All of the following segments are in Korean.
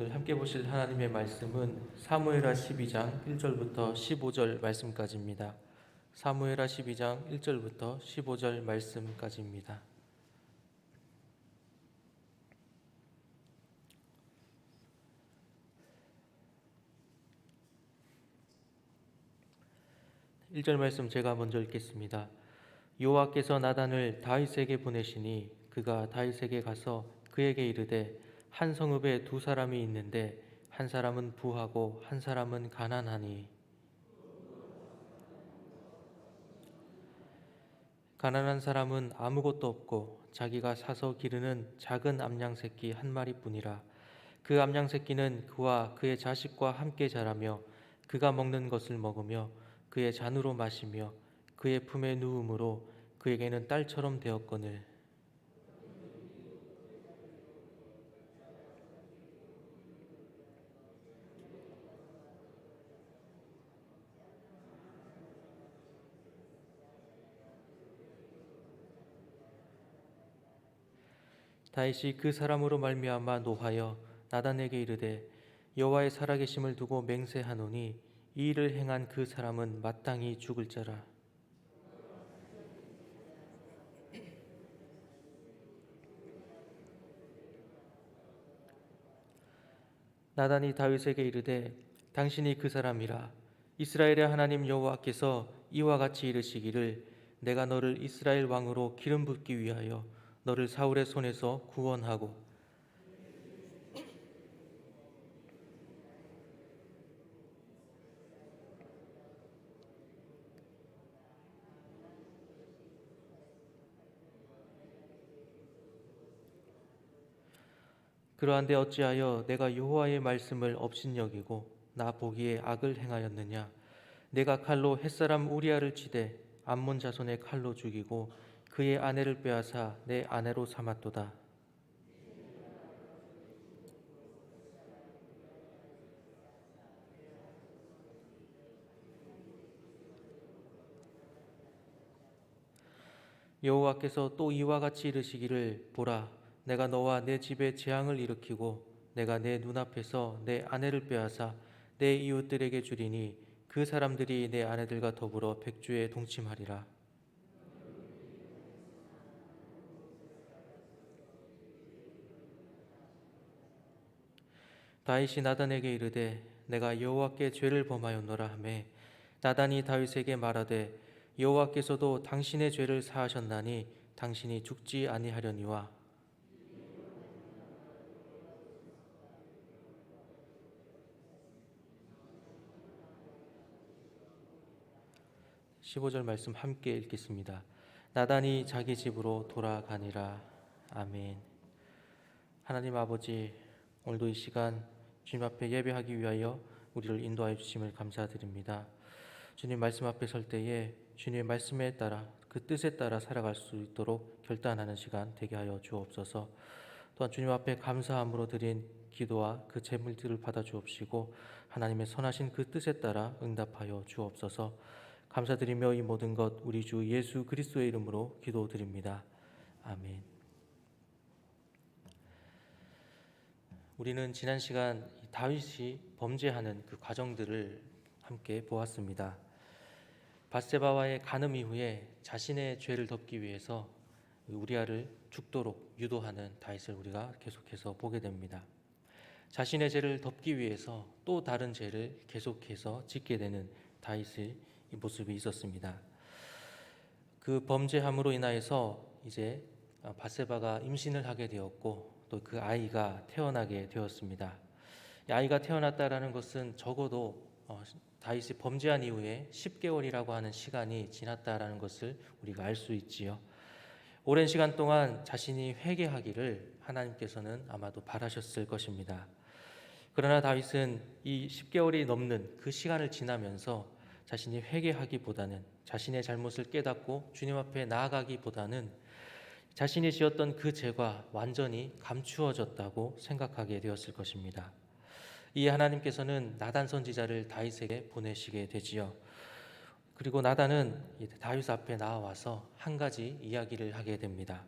오늘 함께 보실 하나님의 말씀은 사무엘하 12장 1절부터 15절 말씀까지입니다. 사무엘하 12장 1절부터 15절 말씀까지입니다. 일 절 말씀 제가 먼저 읽겠습니다. 여호와께서 나단을 다윗에게 보내시니 그가 다윗에게 가서 그에게 이르되 한 성읍에 두 사람이 있는데 한 사람은 부하고 한 사람은 가난하니 가난한 사람은 아무것도 없고 자기가 사서 기르는 작은 암양 새끼 한 마리뿐이라. 그 암양 새끼는 그와 그의 자식과 함께 자라며 그가 먹는 것을 먹으며 그의 잔으로 마시며 그의 품에 누움으로 그에게는 딸처럼 되었거늘. 다윗이 그 사람으로 말미암아 노하여 나단에게 이르되 여호와의 살아계심을 두고 맹세하노니 이 일을 행한 그 사람은 마땅히 죽을 자라. 나단이 다윗에게 이르되 당신이 그 사람이라. 이스라엘의 하나님 여호와께서 이와 같이 이르시기를 내가 너를 이스라엘 왕으로 기름 붓기 위하여 너를 사울의 손에서 구원하고 그러한데 어찌하여 내가 여호와의 말씀을 업신여기고 나 보기에 악을 행하였느냐. 내가 칼로 햇사람 우리아를 치되 암몬 자손의 칼로 죽이고 그의 아내를 빼앗아 내 아내로 삼았도다. '여호와께서 또 이와 같이 이르시기를 보라 내가 너와 내 집에 재앙을 일으키고 내가 내 눈앞에서 내 아내를 빼앗아 내 이웃들에게 주리니 그 사람들이 내 아내들과 더불어 백주에 동침하리라.' 다윗이 나단에게 이르되 내가 여호와께 죄를 범하였노라 하매 나단이 다윗에게 말하되 여호와께서도 당신의 죄를 사하셨나니 당신이 죽지 아니하려니와. 15절 말씀 함께 읽겠습니다. 나단이 자기 집으로 돌아가니라. 아멘. 하나님 아버지, 오늘도 이 시간 주님 앞에 예배하기 위하여 우리를 인도하여 주심을 감사드립니다. 주님 말씀 앞에 설 때에 주님의 말씀에 따라 그 뜻에 따라 살아갈 수 있도록 결단하는 시간 되게 하여 주옵소서. 또한 주님 앞에 감사함으로 드린 기도와 그 제물들을 받아 주옵시고 하나님의 선하신 그 뜻에 따라 응답하여 주옵소서. 감사드리며 이 모든 것 우리 주 예수 그리스도의 이름으로 기도드립니다. 아멘. 우리는 지난 시간 다윗이 범죄하는 그 과정들을 함께 보았습니다. 밧세바와의 간음 이후에 자신의 죄를 덮기 위해서 우리아를 죽도록 유도하는 다윗을 우리가 계속해서 보게 됩니다. 자신의 죄를 덮기 위해서 또 다른 죄를 계속해서 짓게 되는 다윗의 이 모습이 있었습니다. 그 범죄함으로 인하여서 이제 밧세바가 임신을 하게 되었고 또 그 아이가 태어나게 되었습니다. 이 아이가 태어났다라는 것은 적어도 다윗이 범죄한 이후에 10개월이라고 하는 시간이 지났다라는 것을 우리가 알 수 있지요. 오랜 시간 동안 자신이 회개하기를 하나님께서는 아마도 바라셨을 것입니다. 그러나 다윗은 이 10개월이 넘는 그 시간을 지나면서 자신이 회개하기보다는 자신의 잘못을 깨닫고 주님 앞에 나아가기보다는 자신이 지었던 그 죄가 완전히 감추어졌다고 생각하게 되었을 것입니다. 이 하나님께서는 나단 선지자를 다윗에게 보내시게 되지요. 그리고 나단은 다윗 앞에 나와서 한 가지 이야기를 하게 됩니다.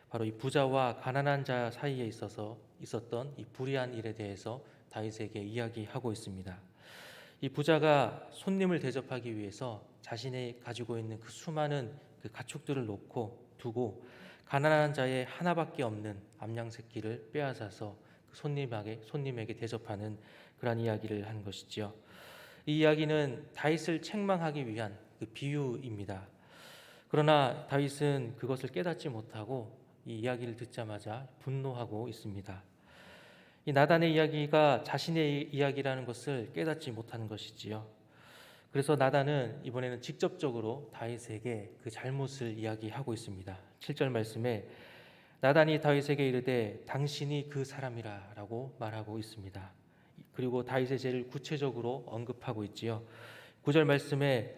바로 이 부자와 가난한 자 사이에 있어서 있었던 이 불의한 일에 대해서 다윗에게 이야기하고 있습니다. 이 부자가 손님을 대접하기 위해서 자신이 가지고 있는 그 수많은 그 가축들을 놓고 두고 가난한 자의 하나밖에 없는 암양 새끼를 빼앗아서 그 손님에게 대접하는 그러한 이야기를 한 것이지요. 이 이야기는 다윗을 책망하기 위한 그 비유입니다. 그러나 다윗은 그것을 깨닫지 못하고 이 이야기를 듣자마자 분노하고 있습니다. 이 나단의 이야기가 자신의 이야기라는 것을 깨닫지 못하는 것이지요. 그래서 나단은 이번에는 직접적으로 다윗에게 그 잘못을 이야기하고 있습니다. 7절 말씀에 나단이 다윗에게 이르되 당신이 그 사람이라라고 말하고 있습니다. 그리고 다윗의 죄를 구체적으로 언급하고 있지요. 9절 말씀에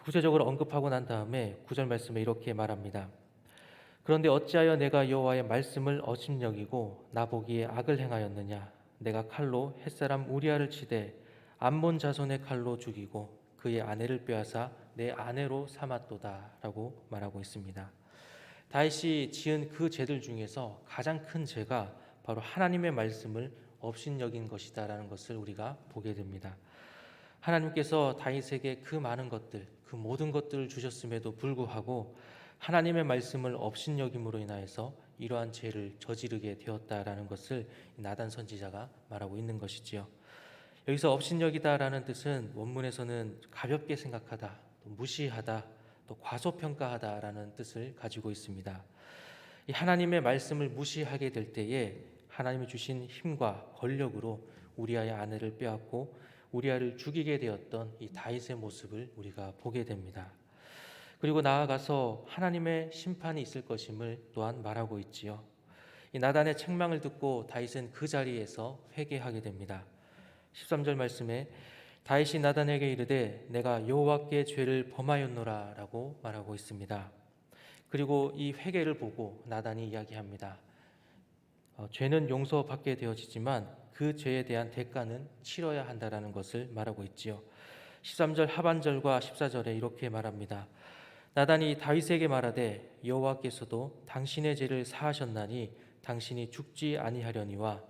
구체적으로 언급하고 난 다음에 9절 말씀에 이렇게 말합니다. 그런데 어찌하여 내가 여호와의 말씀을 업신여기고 나보기에 악을 행하였느냐? 내가 칼로 햇사람 우리아를 치되 암몬 자손의 칼로 죽이고 그의 아내를 빼앗아 내 아내로 삼았도다라고 말하고 있습니다. 다윗이 지은 그 죄들 중에서 가장 큰 죄가 바로 하나님의 말씀을 업신여긴 것이다라는 것을 우리가 보게 됩니다. 하나님께서 다윗에게 그 많은 것들, 그 모든 것들을 주셨음에도 불구하고 하나님의 말씀을 업신여김으로 인하여서 이러한 죄를 저지르게 되었다라는 것을 나단 선지자가 말하고 있는 것이지요. 여기서 업신여기다라는 뜻은 원문에서는 가볍게 생각하다, 또 무시하다, 또 과소평가하다라는 뜻을 가지고 있습니다. 이 하나님의 말씀을 무시하게 될 때에 하나님이 주신 힘과 권력으로 우리아의 아내를 빼앗고 우리아를 죽이게 되었던 이 다윗의 모습을 우리가 보게 됩니다. 그리고 나아가서 하나님의 심판이 있을 것임을 또한 말하고 있지요. 이 나단의 책망을 듣고 다윗은 그 자리에서 회개하게 됩니다. 13절 말씀에 다윗이 나단에게 이르되 내가 여호와께 죄를 범하였노라라고 말하고 있습니다. 그리고 이 회개를 보고 나단이 이야기합니다. 죄는 용서받게 되어지지만 그 죄에 대한 대가는 치러야 한다라는 것을 말하고 있지요. 13절 하반절과 14절에 이렇게 말합니다. 나단이 다윗에게 말하되 여호와께서도 당신의 죄를 사하셨나니 당신이 죽지 아니하려니와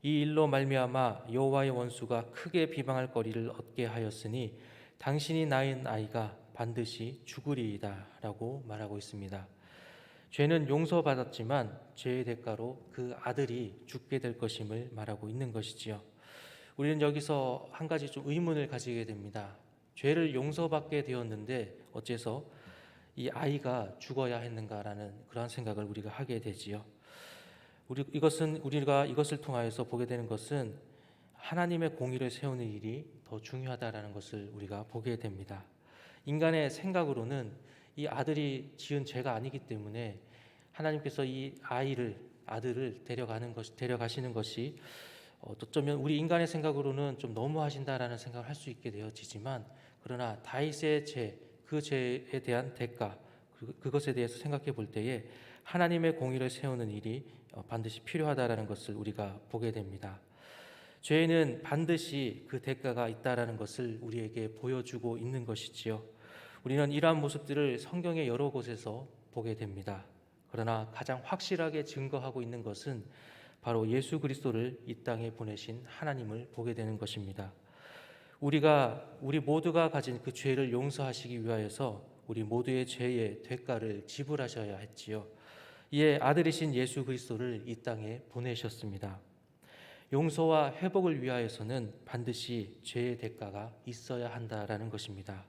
이 일로 말미암아 여호와의 원수가 크게 비방할 거리를 얻게 하였으니 당신이 낳은 아이가 반드시 죽으리이다라고 말하고 있습니다. 죄는 용서받았지만 죄의 대가로 그 아들이 죽게 될 것임을 말하고 있는 것이지요. 우리는 여기서 한 가지 좀 의문을 가지게 됩니다. 죄를 용서받게 되었는데 어째서 이 아이가 죽어야 했는가라는 그러한 생각을 우리가 하게 되지요. 우리가 이것을 통하여서 보게 되는 것은 하나님의 공의를 세우는 일이 더 중요하다라는 것을 우리가 보게 됩니다. 인간의 생각으로는 이 아들이 지은 죄가 아니기 때문에 하나님께서 이 아들을 데려가시는 것이 어쩌면 우리 인간의 생각으로는 좀 너무하신다라는 생각을 할 수 있게 되어지지만 그러나 다윗의 죄, 그 죄에 대한 대가 그것에 대해서 생각해 볼 때에 하나님의 공의를 세우는 일이 반드시 필요하다라는 것을 우리가 보게 됩니다. 죄에는 반드시 그 대가가 있다라는 것을 우리에게 보여주고 있는 것이지요. 우리는 이러한 모습들을 성경의 여러 곳에서 보게 됩니다. 그러나 가장 확실하게 증거하고 있는 것은 바로 예수 그리스도를 이 땅에 보내신 하나님을 보게 되는 것입니다. 우리 모두가 가진 그 죄를 용서하시기 위하여서 우리 모두의 죄의 대가를 지불하셔야 했지요. 이에 아들이신 예수 그리스도를 이 땅에 보내셨습니다. 용서와 회복을 위하여서는 반드시 죄의 대가가 있어야 한다라는 것입니다.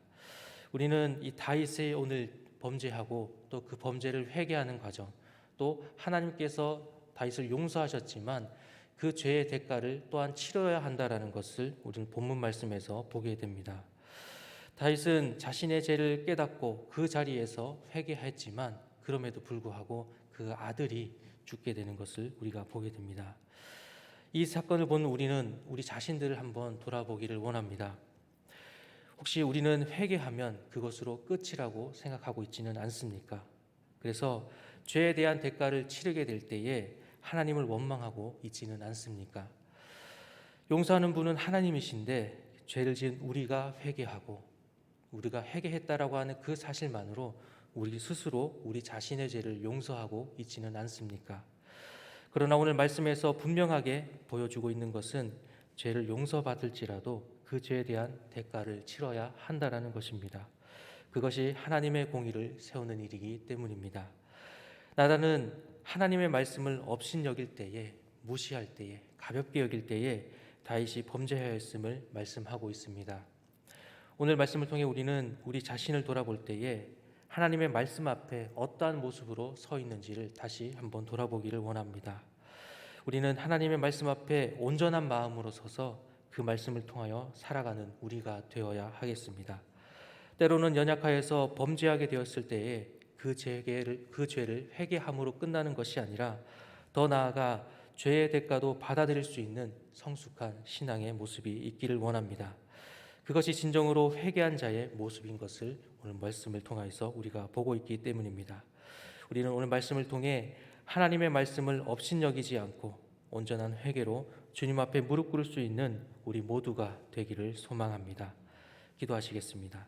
우리는 이 다윗의 오늘 범죄하고 또 그 범죄를 회개하는 과정, 또 하나님께서 다윗을 용서하셨지만 그 죄의 대가를 또한 치러야 한다라는 것을 우리는 본문 말씀에서 보게 됩니다. 다윗은 자신의 죄를 깨닫고 그 자리에서 회개했지만 그럼에도 불구하고 그 아들이 죽게 되는 것을 우리가 보게 됩니다. 이 사건을 본 우리는 우리 자신들을 한번 돌아보기를 원합니다. 혹시 우리는 회개하면 그것으로 끝이라고 생각하고 있지는 않습니까? 그래서 죄에 대한 대가를 치르게 될 때에 하나님을 원망하고 있지는 않습니까? 용서하는 분은 하나님이신데 죄를 지은 우리가 회개하고 우리가 회개했다라고 하는 그 사실만으로 우리 스스로 우리 자신의 죄를 용서하고 있지는 않습니까? 그러나 오늘 말씀에서 분명하게 보여주고 있는 것은 죄를 용서받을지라도 그 죄에 대한 대가를 치러야 한다라는 것입니다. 그것이 하나님의 공의를 세우는 일이기 때문입니다. 나단은 하나님의 말씀을 업신여길 때에, 무시할 때에, 가볍게 여길 때에 다윗이 범죄하였음을 말씀하고 있습니다. 오늘 말씀을 통해 우리는 우리 자신을 돌아볼 때에 하나님의 말씀 앞에 어떠한 모습으로 서 있는지를 다시 한번 돌아보기를 원합니다. 우리는 하나님의 말씀 앞에 온전한 마음으로 서서 그 말씀을 통하여 살아가는 우리가 되어야 하겠습니다. 때로는 연약하여서 범죄하게 되었을 때에 그 죄를 회개함으로 끝나는 것이 아니라 더 나아가 죄의 대가도 받아들일 수 있는 성숙한 신앙의 모습이 있기를 원합니다. 그것이 진정으로 회개한 자의 모습인 것을 오늘 말씀을 통해서 우리가 보고 있기 때문입니다. 우리는 오늘 말씀을 통해 하나님의 말씀을 업신여기지 않고 온전한 회개로 주님 앞에 무릎 꿇을 수 있는 우리 모두가 되기를 소망합니다. 기도하시겠습니다.